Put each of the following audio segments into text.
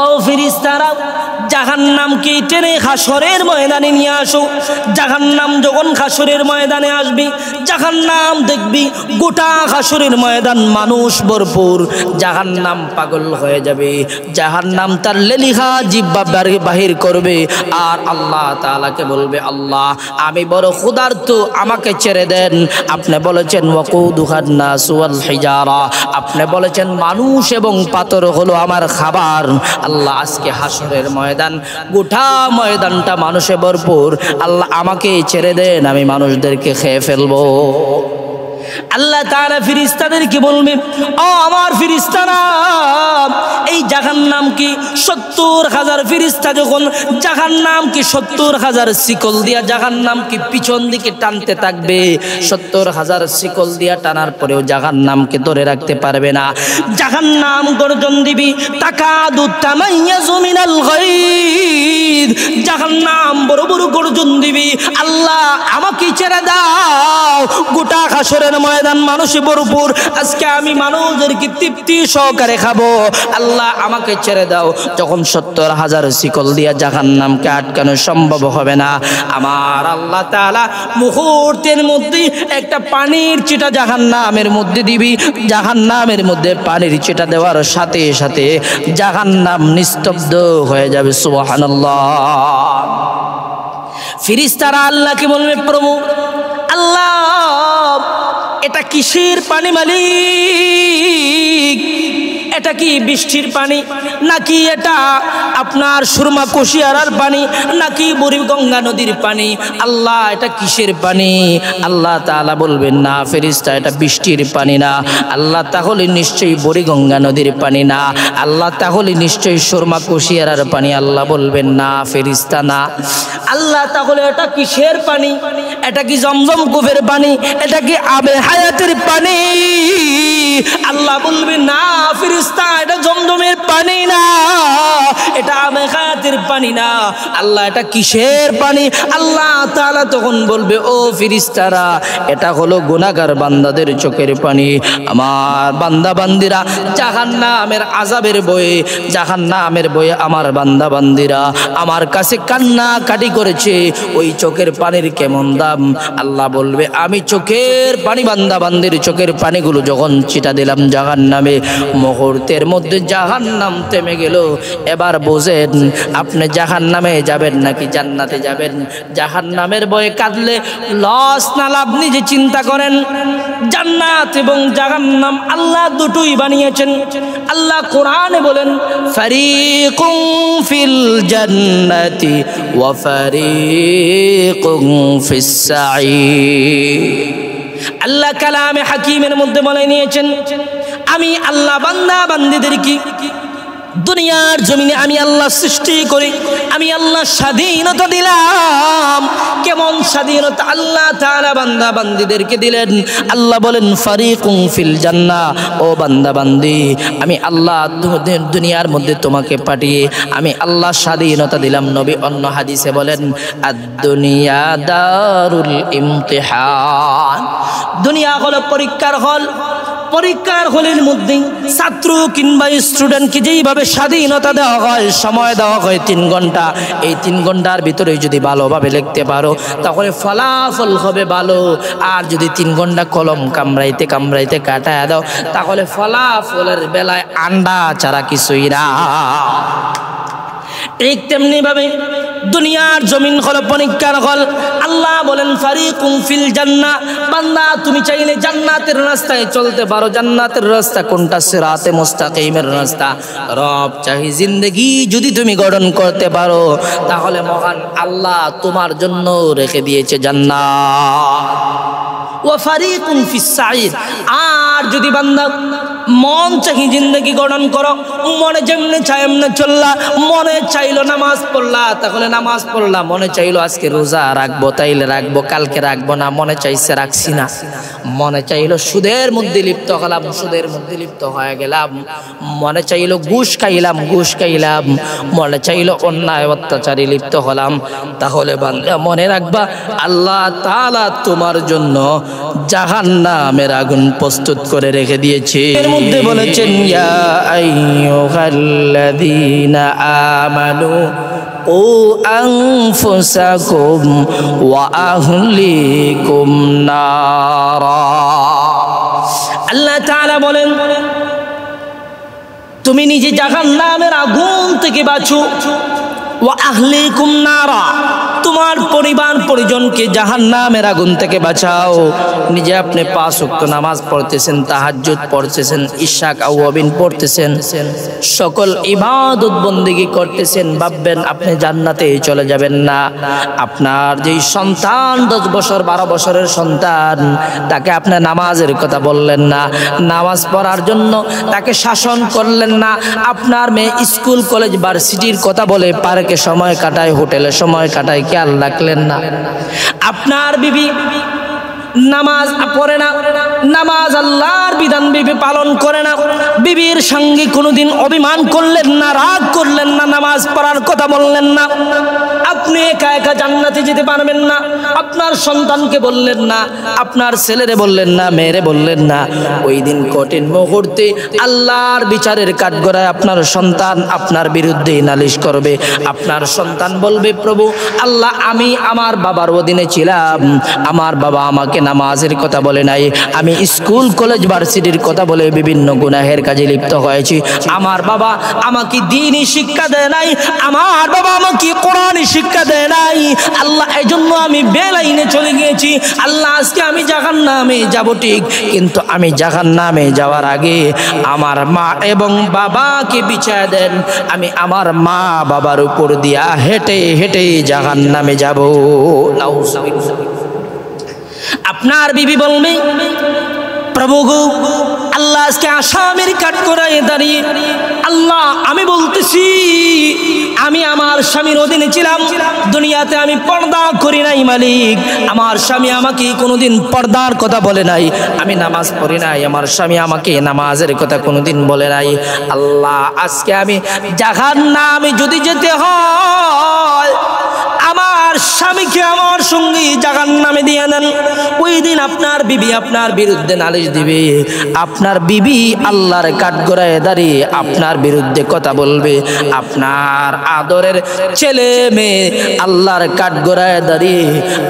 ও ফেরেশতারা, জাহান্নামকে টেনে হাসরের ময়দানে নিয়ে আসো। জাহান্নাম যখন হাসরের ময়দানে আসবে, জাহান্নাম দেখবি গোটা হাসরের ময়দান মানুষ ভরপুর। জাহান্নাম পাগল হয়ে যাবে, জাহান্নাম তার লেলিহা জিহ্বা বাহির করবে আর আল্লাহ তাআলাকে বলবে, আল্লাহ আমি বড় ক্ষুধার্ত, আমাকে ছেড়ে দেন। আপনি বলেছেন ওয়াকুদুহান নাস ওয়াল হিজারা, আপনি বলেছেন মানুষ এবং পাথর হলো আমার খাবার। আল্লাহ আজকে হাসরের ময়দান, গোটা ময়দানটা মানুষে ভরপুর, আল্লাহ আমাকে ছেড়ে দেন, আমি মানুষদেরকে খেয়ে ফেলবো। আল্লাহ তাআলা ফেরেশতাদেরকে বলবেন, ও আমার ফেরেশতারা, এই জাহান্নামকে ৭০,০০০ ফেরেশতা যখন জাহান্নামকে ৭০,০০০ শিকল দিয়া জাহান্নামকে পিছন দিকে টানতে থাকবে, ৭০,০০০ শিকল দিয়া টানার পরেও জাহান্নামকে ধরে রাখতে পারবে না। জাহান্নাম গর্জন দিবি, তাকাদু তামাইয়াজু মিনাল গায়দ। জাহান্নাম বড় বড় গর্জন দিবি, আল্লাহ আমাকে ছেড়ে দাও, গোটা হাসরের ময়দান মানুষে ভরপুর, আজকে আমি মানুষদেরকে তৃপ্তি সহকারে খাবো, আল্লাহ আমাকে ছেড়ে দাও। যখন ৭০,০০০ শিকল দিয়া জাহান্নামকে আটকানো সম্ভব হবে না, আমার আল্লাহ তাআলা মুহূর্তের মধ্যে একটা পানির ছিটা জাহান্নামের মধ্যে দিবি। জাহান্নামের মধ্যে পানির ছিটা দেওয়ার সাথে সাথে জাহান্নাম নিস্তব্ধ হয়ে যাবে। সুবহানাল্লাহ। ফেরেশতারা আল্লাহকে বলবে, প্রভু আল্লাহ এটা কিসের পানি মালিক? এটা কি বৃষ্টির পানি, নাকি এটা আপনার সুরমা কুশিয়ারার পানি, নাকি বুড়িগঙ্গা নদীর পানি? আল্লাহ এটা কিসের পানি? আল্লাহ তাআলা বলবেন, না ফেরেশতা এটা বৃষ্টির পানি না। আল্লাহ তাহলে নিশ্চয়ই বুড়িগঙ্গা নদীর পানি না। আল্লাহ তাহলে নিশ্চয়ই সুরমা কুশিয়ারার পানি। আল্লাহ বলবেন, না ফেরেশতা না। আল্লাহ তাহলে এটা কিসের পানি? এটা কি জমজম কূপের পানি? এটা কি আবে হায়াতের পানি? আল্লাহ বলবেন, না ফেরেশতা এটা জমজমের পানি না, এটা আবে হায়াতের পানি না। আল্লাহ এটা কিসের পানি? আল্লাহ তাআলা তখন বলবে, ও ফেরেশতারা এটা হলো গুনাহগার বান্দাদের চোখের পানি। আমার বান্দা বান্দিরা জাহান্নামের আযাবের ভয়ে, জাহান্নামের ভয়ে আমার বান্দা বান্দিরা আমার কাছে কান্না কাটি করেছে, ওই চোখের পানির কেমন দাম? আল্লাহ বলবে, আমি চোখের পানি, বান্দা বান্দির চোখের পানিগুলো যখন ছিটা দিলাম জাহান্নামে, মুহূর্তের মধ্যে জাহান্নাম থেমে গেল। এবার বোঝেন আপনি জাহান্নামে যাবেন নাকি জান্নাতে যাবেন? জাহান্নামের ভয়ে কাঁদলে লস না লাভ নিজে চিন্তা করেন। জান্নাত এবং জাহান্নাম আল্লাহ দুটোই বানিয়েছেন। আল্লাহ কোরআনে বলেন, ফারিকুম ফিল জান্নাতি ওয়া ফারিকুম ফিস সাঈর। আল্লাহ কালামে হাকিমের মধ্যে বলে নিয়েছেন, আমি আল্লাহ বান্দা বান্দীদেরকে দুনিয়ার জমিনে আমি আল্লাহ সৃষ্টি করি, আমি আল্লাহ স্বাধীনতা দিলাম। কেমন স্বাধীনতা আল্লাহ তাআলা বান্দা বান্দীদেরকে দিলেন? আল্লাহ বলেন, ফারিকুম ফিল জান্নাহ, ও বান্দা বান্দি আমি আল্লাহ দুনিয়ার মধ্যে তোমাকে পাঠিয়ে আমি আল্লাহ স্বাধীনতা দিলাম। নবী অন্য হাদিসে বলেন, আদ-দুনিয়া দারুল ইমতিহান, দুনিয়া হলো পরীক্ষার হল। পরীক্ষার হলের মধ্যে ছাত্র কিংবা স্টুডেন্টকে যেইভাবে স্বাধীনতা দেওয়া হয়, সময় দেওয়া হয় 3 ঘন্টা, এই 3 ঘন্টার ভিতরে যদি ভালোভাবে লিখতে পারো তাহলে ফলাফল হবে ভালো। আর যদি 3 ঘন্টা কলম কামড়াইতে কামড়াইতে কাটায় দাও তাহলে ফলাফলের বেলায় আন্ডা ছাড়া কিছুই না। ঠিক তেমনি ভাবে দুনিয়ার জমিন হলো পরীক্ষার হল। আল্লাহ বলেন, ফারিকুম ফিল জান্নাহ, বান্দা তুমি চাইলে জান্নাতের রাস্তায় চলতে পারো। জান্নাতের রাস্তা কোনটা? সিরাতে মুস্তাকিমের রাস্তা। রব চাহি জিন্দেগি যদি তুমি গঠন করতে পারো তাহলে মহান আল্লাহ তোমার জন্য রেখে দিয়েছে জান্নাত। ওয়া ফারিকুম ফিস সাঈর, আর যদি বান্দা মন চাহি জিন্দেগি গঠন করো, মনে যেমনে চাই এমনে চললা, মনে চাইলো নামাজ পড়লা তাহলে নামাজ পড়লা, মনে চাইলো আজকে রোজা রাখবো তাইলে রাখবো, কালকে রাখবো না, মনে চাইছে রাখছি না, মনে চাইলো সুদের মধ্যে লিপ্ত হলাম, সুদের মধ্যে লিপ্ত হয়ে গেলাম, মনে চাইলো ঘুষ খাইলাম, ঘুষ খাইলাম, মনে চাইলো অন্যায় অত্যাচারে লিপ্ত হলাম, তাহলে বান্দা মনে রাখবা আল্লাহ তাআলা তোমার জন্য জাহান্নামের আগুন প্রস্তুত করে রেখে দিয়েছে। মধ্যে বলেছেন ইয়া আইয়ুহাল্লাযীনা আমানু ও আনফুসাকুম ওয়া আহলিকুম নারা। আল্লাহ তাআলা বলেন তুমি নিজে জাহান্নামের আগুন থেকে বাঁচো, ওয়া আহলিকুম নারা, তোমার পরিবার পরিজনকে জাহান্নামের আগুন থেকে বাঁচাও। নিজে আপনি 5 ওয়াক্ত নামাজ পড়তেছেন, তাহাজ্জুদ পড়তেছেন, ইশা আওয়াবিন পড়তেছেন, সকল ইবাদত বন্দেগী করতেছেন, ভাববেন আপনি জান্নাতে চলে যাবেন না। আপনার যেই সন্তান 10 বছর 12 বছরের সন্তান, তাকে আপনি নামাজের কথা বললেন না, নামাজ পড়ার জন্য তাকে শাসন করলেন না। আপনার মেয়ে স্কুল কলেজ ভার্সিটির কথা বলে পার্কে সময় কাটায়, হোটেলে সময় কাটায়, খেয়াল রাখলেন না। আপনার বিবি নামাজ পড়ে না, নামাজ আল্লাহর বিধান বিবি পালন করে না, বিবির সঙ্গে কোনোদিন অভিমান করলেন না, রাগ করলেন না, নামাজ পড়ার কথা বললেন না। আপনি একা একা জান্নাতে যেতে পারবেন না। আপনার সন্তানকে বললেন না, আপনার ছেলেরে বললেন না, মেয়েরে বললেন না। ওই দিন কঠিন মুহূর্তে আল্লাহর বিচারের কাঠগড়ায় আপনার সন্তান আপনার বিরুদ্ধে নালিশ করবে। আপনার সন্তান বলবে, প্রভু আল্লাহ, আমি আমার বাবার অধীনে ছিলাম, আমার বাবা আমাকে নামাজের কথা বলে নাই, আমি স্কুল কলেজ ভার্সিটির কথা বলে বিভিন্ন গুনাহের কাজে লিপ্ত হয়েছি, আমার বাবা আমাকে দ্বীনি শিক্ষা দেয় নাই, আমার বাবা আমাকে কোরআনি শিক্ষা দেয় নাই, আল্লাহ এই জন্য আমি বেলাইনে চলে গিয়েছি। আল্লাহ আজকে আমি জাহান্নামে যাব ঠিক, কিন্তু আমি জাহান্নামে যাওয়ার আগে আমার মা এবং বাবাকে বিছায়া দেন, আমি আমার মা বাবার উপর দিয়া হেঁটে হেঁটে জাহান্নামে যাব। আপনার বিবি বলবে, প্রভু গো আল্লাহ আজকে আসামের কাঠগড়ায় দাঁড়িয়ে, আল্লাহ আমি বলতেছি আমি আমার স্বামীর অধীনে ছিলাম, দুনিয়াতে আমি পর্দা করি নাই মালিক, আমার স্বামী আমাকে কোনোদিন পর্দার কথা বলে নাই, আমি নামাজ পড়ি নাই, আমার স্বামী আমাকে নামাজের কথা কোনোদিন বলে নাই। আল্লাহ আজকে আমি জাহান্নামে যদি যেতে হয়, আমার স্বামীকে আমার সঙ্গে জাহান্নামে দিয়ে দেন। ওই দিন আপনার বিবি আপনার বিরুদ্ধে নালিশ দিবে, আপনার বিবি আল্লাহর কাঠগড়ায় দাঁড়িয়ে আপনার বিরুদ্ধে কথা বলবে, আপনার আদরের ছেলে মেয়ে আল্লাহর কাঠগড়ায় দাঁড়িয়ে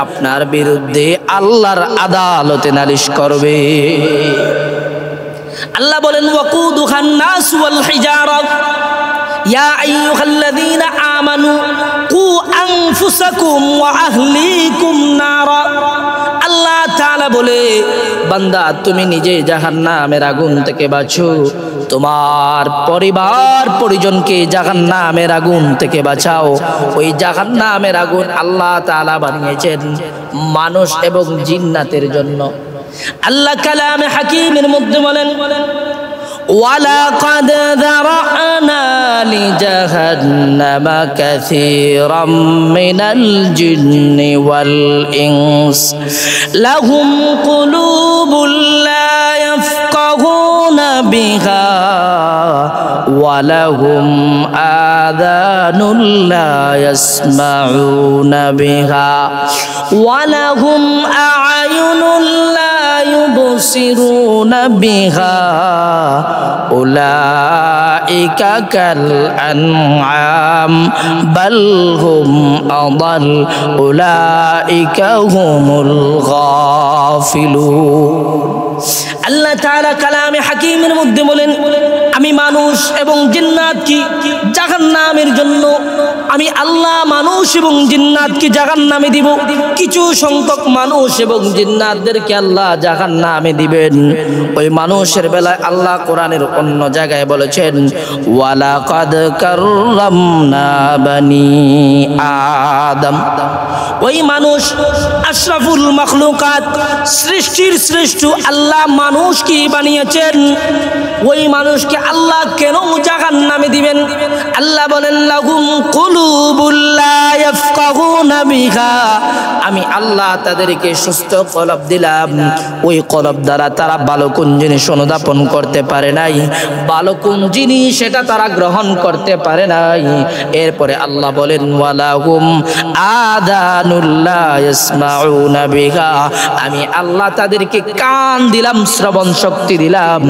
আপনার বিরুদ্ধে আল্লাহর আদালতে নালিশ করবে। আল্লাহ বলেন ওয়াকুদুহান নাস ওয়াল হিজারা ইয়া আইয়ুহাল্লাযীনা আমানু কু আনফুসাকুম ওয়া আহলিকুম নারা। আল্লাহ তাআলা বলে, বান্দা তুমি নিজে জাহান্নামের আগুন থেকে বাঁচো, তোমার পরিবার পরিজনকে জাহান্নামের আগুন থেকে বাঁচাও। ওই জাহান্নামের আগুন আল্লাহ তাআলা বানিয়েছেন মানুষ এবং জিন্নাতের জন্য। আল্লাহ কালামে হাকিমের মধ্যে বলেন, وَلَقَدْ ذَرَأْنَا لِجَهَنَّمَ كَثِيرًا مِنَ الْجِنِّ وَالْإِنسِ لَهُمْ قُلُوبٌ لَا يَفْقَهُونَ بِهَا وَلَهُمْ آذَانٌ لَا يَسْمَعُونَ بِهَا وَلَهُمْ أَعْيُنٌ لَا يُبْصِرُونَ بِهَا أولئك كالأنعام بل هم أضل أولئك هم الغافلون। আল্লাহ তাআলা কালামে হাকিমের মধ্যে বলেন, আমি মানুষ এবং জিন্নাতকে জাহান্নামের জন্য আমি আল্লাহ মানুষ এবং জিন্নাতকে জাহান্নামে দিব। কিছু সংখ্যক মানুষ এবং জিন্নাতদেরকে আল্লাহ জাহান্নামে দিবেন। ওই মানুষের বেলায় আল্লাহ কোরআনের অন্য জায়গায় বলেছেন, ওয়ালাকাদ কাররামনা বানি আদম। ওই মানুষ আশরাফুল মাখলুকাত, সৃষ্টির শ্রেষ্ঠ আল্লাহ মানুষকে বানিয়েছেন। ওই মানুষকে আল্লাহ কেন জাহান্নামে দিবেন? আল্লাহ বলেন লাহুম কুলুবুল লা ইয়াফকাহুনা বিহা, আমি আল্লাহ তাদেরকে সুস্থ কলব দিলাম, ওই কলব দ্বারা তারা ভালো কোন জিনিস অনুধাবন করতে পারে নাই, ভালো কোন জিনিস সেটা তারা গ্রহণ করতে পারে নাই। এরপরে আল্লাহ বলেন ওয়ালাহুম আযানুল লা ইয়াসমাউনা বিহা, আমি আল্লাহ তাদেরকে কান দিলাম, শ্রবণ শক্তি দিলাম,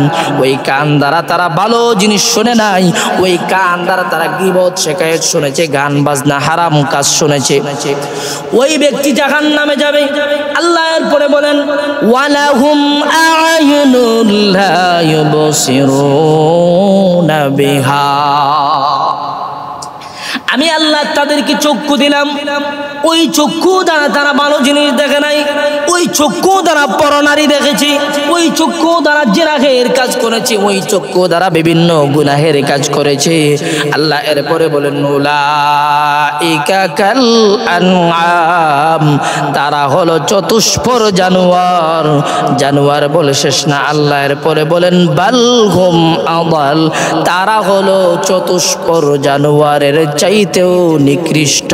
ওই কান দ্বারা তারা ভালো জিনিস শুনে নাই, ওই কান দ্বারা তারা গীবত শিকায়ত শুনেছে, গান বাজনা হারাম কাজ শুনেছে, ওই ব্যক্তি জাহান্নামে যাবে। আল্লাহ এরপরে বলেন ওয়ালাহুম আ'য়ুনুল লা ইউবসিরুনা বিহা, আমি আল্লাহ তাদেরকে চক্ষু দিলাম, ওই চক্ষু দ্বারা তারা ভালো জিনিস দেখে নাই, ওই চক্ষু দ্বারা পরনারী দেখেছি, ওই চক্ষু দ্বারা জিনাহের কাজ করেছে, ওই চক্ষু দ্বারা বিভিন্ন গুনাহের কাজ করেছে। আল্লাহ এরপরে বলেন উলাইকা কাল আনআম, তারা হলো চতুষ্পর জানোয়ার। জানোয়ার বলে শেষ না, আল্লাহ এরপরে বলেন বাল হুম আদাল, তারা হলো চতুষ্পর জানোয়ারের চাইতেও নিকৃষ্ট।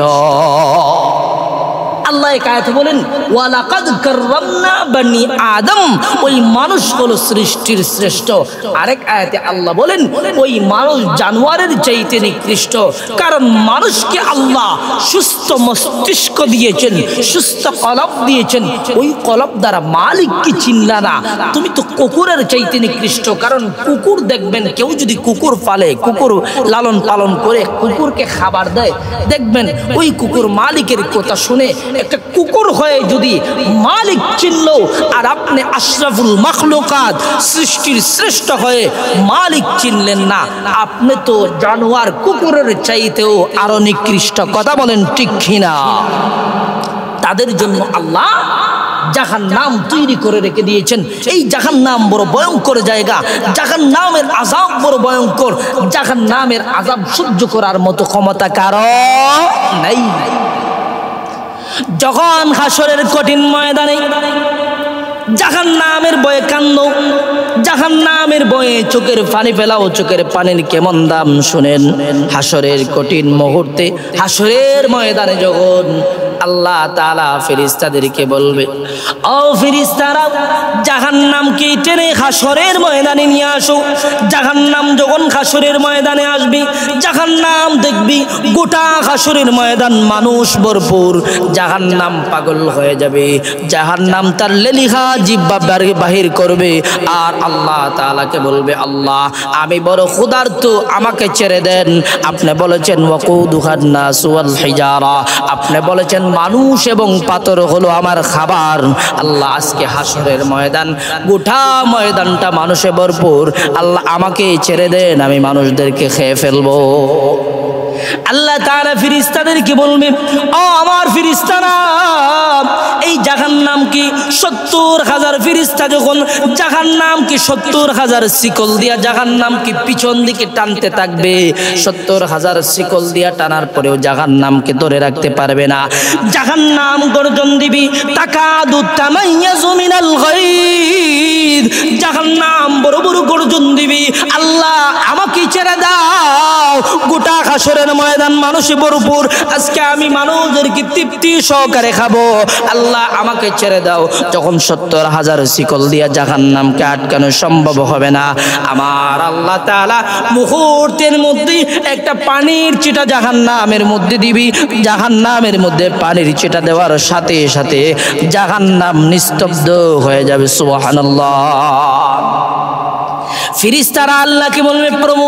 আল্লাহ আয়াতে বলেন ওয়ালাকাদ কাররামনা বনি আদম, ওই মানুষ হলো সৃষ্টির শ্রেষ্ঠ। আরেক আয়াতে আল্লাহ বলেন ওই মানুষ জানোয়ারের চাইতে নিকৃষ্ট, কারণ মানুষকে আল্লাহ সুস্থ মস্তিষ্ক দিয়েছেন, সুস্থ কলব দিয়েছেন, ওই কলব দ্বারা মালিককে চিনলা না, তুমি তো কুকুরের চাইতে নিকৃষ্ট। কারণ কুকুর দেখবেন, কেউ যদি কুকুর পালে, কুকুর লালন পালন করে কুকুরকে খাবার দেয়, দেখবেন ওই কুকুর মালিকের কথা শুনে একটা কুকুর হয়ে যদি মালিক চিনল, আর আপনি আশরাফুল মাখলুকাত সৃষ্টির শ্রেষ্ঠ হয়ে মালিক চিনলেন না, আপনি তো জানোয়ার কুকুরের চাইতেও আরো নিকৃষ্ট। কথা বলেন ঠিক কিনা? তাদের জন্য আল্লাহ জাহান্নাম তৈরি করে রেখে দিয়েছেন। এই জাহান্নাম বড় ভয়ঙ্কর জায়গা, জাহান্নামের আযাব বড় ভয়ঙ্কর, জাহান্নামের আযাব সহ্য করার মতো ক্ষমতা কারো নাই। যখন হাসরের কঠিন ময়দানে জাহান্নামের ভয়ে কান্দো, জাহান্নামের ভয়ে চোখের পানি ফেলাও, চোখের পানির কেমন দাম শুনেন। হাসরের কঠিন মুহূর্তে, হাসরের ময়দানে যখন আল্লাহ তাআলা ফেরেশতাদেরকে বলবে, ও ফেরেশতারা জাহান্নামকে টেনে হাসরের ময়দানে নিয়ে আসো। জাহান্নাম যখন হাসরের ময়দানে আসবে, জাহান্নাম দেখবি গোটা হাসরের ময়দান মানুষ ভরপুর, জাহান্নাম পাগল হয়ে যাবে, জাহান্নাম তার লেলিহা জিহ্বা বাহির করবে, আর আল্লাহ তাআলাকে বলবে, আল্লাহ আমি বড় ক্ষুধার্ত, আমাকে ছেড়ে দেন। আপনি বলেছেন ওয়াকুদুহান নাস ওয়াল হিজারা, আপনি বলেছেন মানুষ এবং পাথর হলো আমার খাবার। আল্লাহ আজকে হাসরের ময়দান, গোটা ময়দানটা মানুষে ভরপুর, আল্লাহ আমাকে ছেড়ে দেন, আমি মানুষদেরকে খেয়ে ফেলবো। আল্লাহ তাআলা ফেরেশতাদেরকে বলবে, ও আমার ফেরেশতারা, এই জাহান্নামকে ৭০,০০০ ফেরেশতা যখন জাহান্নামকে ৭০,০০০ শিকল দিয়া জাহান্নামকে পিছন দিকে টানতে থাকবে, ৭০,০০০ শিকল দিয়া টানার পরেও জাহান্নামকে ধরে রাখতে পারবে না। জাহান্নাম গর্জন দিবি, তাকাদু তামাইয়াজু মিনাল গায়দ, জাহান্নাম বড় বড় গর্জন দিবি, আল্লাহ আমাকে ছেড়ে দাও, গোটা হাসরের ময়দান মানুষে ভরপুর, আজকে আমি মানুষদেরকে তৃপ্তি সহকারে খাবো, আল্লাহ আমাকে ছেড়ে দাও। যখন ৭০,০০০ শিকল দিয়া জাহান্নামকে আটকানো সম্ভব হবে না, আমার আল্লাহ তাআলা মুহূর্তের মধ্যে একটা পানির ছিটা জাহান্নামের মধ্যে দিবি, জাহান্নামের মধ্যে পানির ছিটা দেওয়ার সাথে সাথে জাহান্নাম নিস্তব্ধ হয়ে যাবে। সুবহানাল্লাহ। ফেরেশতারা আল্লাহকে বলবে, প্রভু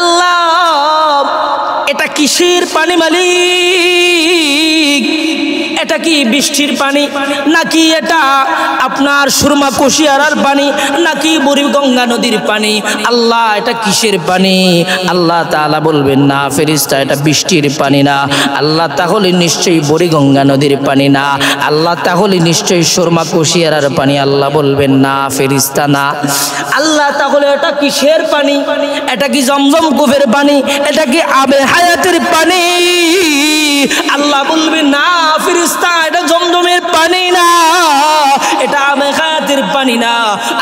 আল্লাহ এটা কিসের পানি মালিক? এটা কি বৃষ্টির পানি, নাকি এটা আপনার সুরমা কুশিয়ারার পানি, নাকি বুড়িগঙ্গা নদীর পানি? আল্লাহ এটা কিসের পানি? আল্লাহ তাআলা বলবেন, না ফেরেশতা এটা বৃষ্টির পানি না। আল্লাহ তাহলে নিশ্চয়ই বুড়িগঙ্গা নদীর পানি না। আল্লাহ তাহলে নিশ্চয়ই সুরমা কুশিয়ারার পানি। আল্লাহ বলবেন, না ফেরেশতা না। আল্লাহ তাহলে এটা কিসের পানি? এটা কি জমজম কূপের পানি? এটা কি আবে হায়াতের পানি? আল্লাহ বলবেন, না ফেরেশতা এটা জমজমের পানি না, এটা আবে হায়াতের জাহাজের পানি না,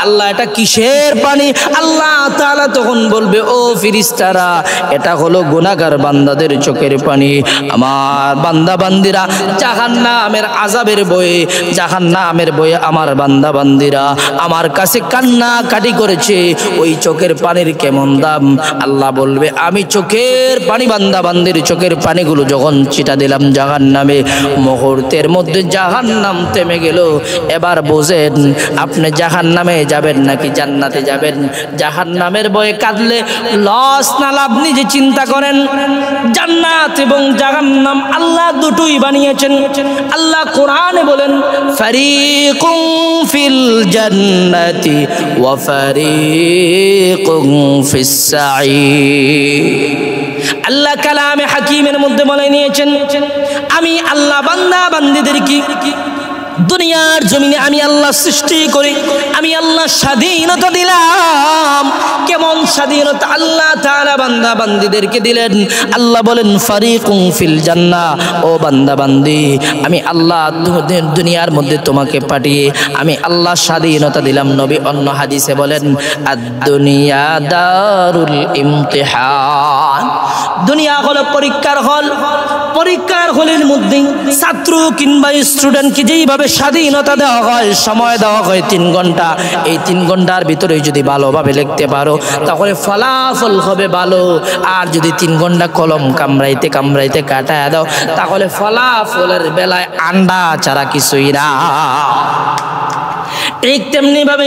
আল্লাহ এটা কিসের পানি? আল্লাহ তাআলা তখন বলবে, ও ফেরেশতারা, এটা হলো গুনাহগার বান্দাদের চোখের পানি। আমার বান্দা বান্দিরা জাহান্নামের আযাবের ভয়ে, জাহান্নামের ভয়ে আমার বান্দা বান্দিরা আমার কাছে কান্না কাটি করেছে, ওই চোখের পানির কেমন দাম? আল্লাহ বলবে, আমি চোখের পানি, বান্দা বান্দির চোখের পানিগুলো যখন ছিটা দিলাম জাহান্নামে, মুহূর্তের মধ্যে জাহান্নাম থেমে গেল। এবার বোঝেন আপনি জাহান্নামে যাবেন নাকি জান্নাতে যাবেন? জাহান্নামের ভয়ে কাঁদলে লস না লাভ নিজে চিন্তা করেন। জান্নাত এবং জাহান্নাম আল্লাহ দুটোই বানিয়েছেন। আল্লাহ কোরআনে বলেন, ফারিকুম ফিল জান্নাতি ওয়া ফারিকুম ফিস সাঈর। আল্লাহ কালামে হাকিমের মধ্যে বলে নিয়েছেন, আমি আল্লাহ বান্দা বান্দীদেরকে দুনিয়ার জমিনে আমি আল্লাহ সৃষ্টি করি, আমি আল্লাহ স্বাধীনতা দিলাম। কেমন স্বাধীনতা আল্লাহ তাআলা বান্দা বান্দীদেরকে দিলেন? আল্লাহ বলেন, ফারিকুম ফিল জান্নাহ, ও বান্দা বান্দি, আমি আল্লাহ দুনিয়ার মধ্যে তোমাকে পাঠিয়ে আমি আল্লাহ স্বাধীনতা দিলাম। নবী অন্য হাদিসে বলেন, আদ-দুনিয়া দারুল ইমতিহান, দুনিয়া হলো পরীক্ষার হল। পরীক্ষার হলের মধ্যে ছাত্র কিংবা স্টুডেন্টকে যেইভাবে স্বাধীনতা দেওয়া হয়, সময় দেওয়া হয় 3 ঘন্টা, এই 3 ঘন্টার ভিতরে যদি ভালোভাবে লিখতে পারো তাহলে ফলাফল হবে ভালো। আর যদি 3 ঘন্টা কলম কামড়াইতে কামড়াইতে কাটায় দাও তাহলে ফলাফলের বেলায় আন্ডা ছাড়া কিছুই না। ঠিক তেমনি ভাবে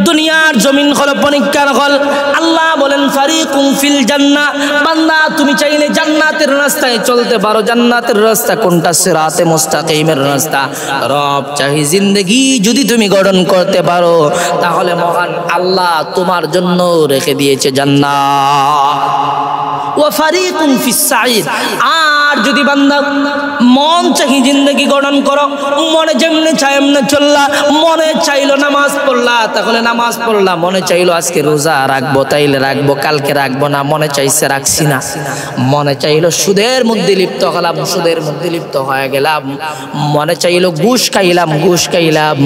দুনিয়ার জমিন হলো পরীক্ষার হল। আল্লাহ বলেন, ফারিকুম ফিল জান্নাহ, বান্দা তুমি চাইলে জান্নাতের রাস্তায় চলতে পারো। জান্নাতের রাস্তা কোনটা? সিরাতে মুস্তাকিমের রাস্তা। রব চাহি জিন্দেগি যদি তুমি গঠন করতে পারো তাহলে মহান আল্লাহ তোমার জন্য রেখে দিয়েছে জান্নাত। ওয়া ফারিকুম ফিস সাঈর, আর যদি বান্দা মন চাহি জিন্দেগি গঠন করো, মনে যেমনি চাই এমনি চললা, মনে চাইলো নামাজ পড়লা তাহলে নামাজ পড়লা, মনে চাইলো আজকে রোজা রাখবো তাইলে রাখবো, কালকে রাখবো না, মনে চাইছে রাখছি না, মনে চাইলো সুদের মধ্যে লিপ্ত হলাম, সুদের মধ্যে লিপ্ত হয়ে গেলাম, মনে চাইলো ঘুষ খাইলাম, ঘুষ খাইলাম,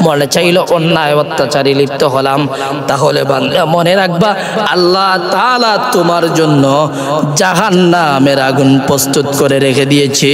মনে চাইলো অন্যায় অত্যাচারে লিপ্ত হলাম, তাহলে বান্দা মনে রাখবা আল্লাহ তাআলা তোমার জন্য জাহান্নামের আগুন প্রস্তুত করে রেখে দিয়েছে।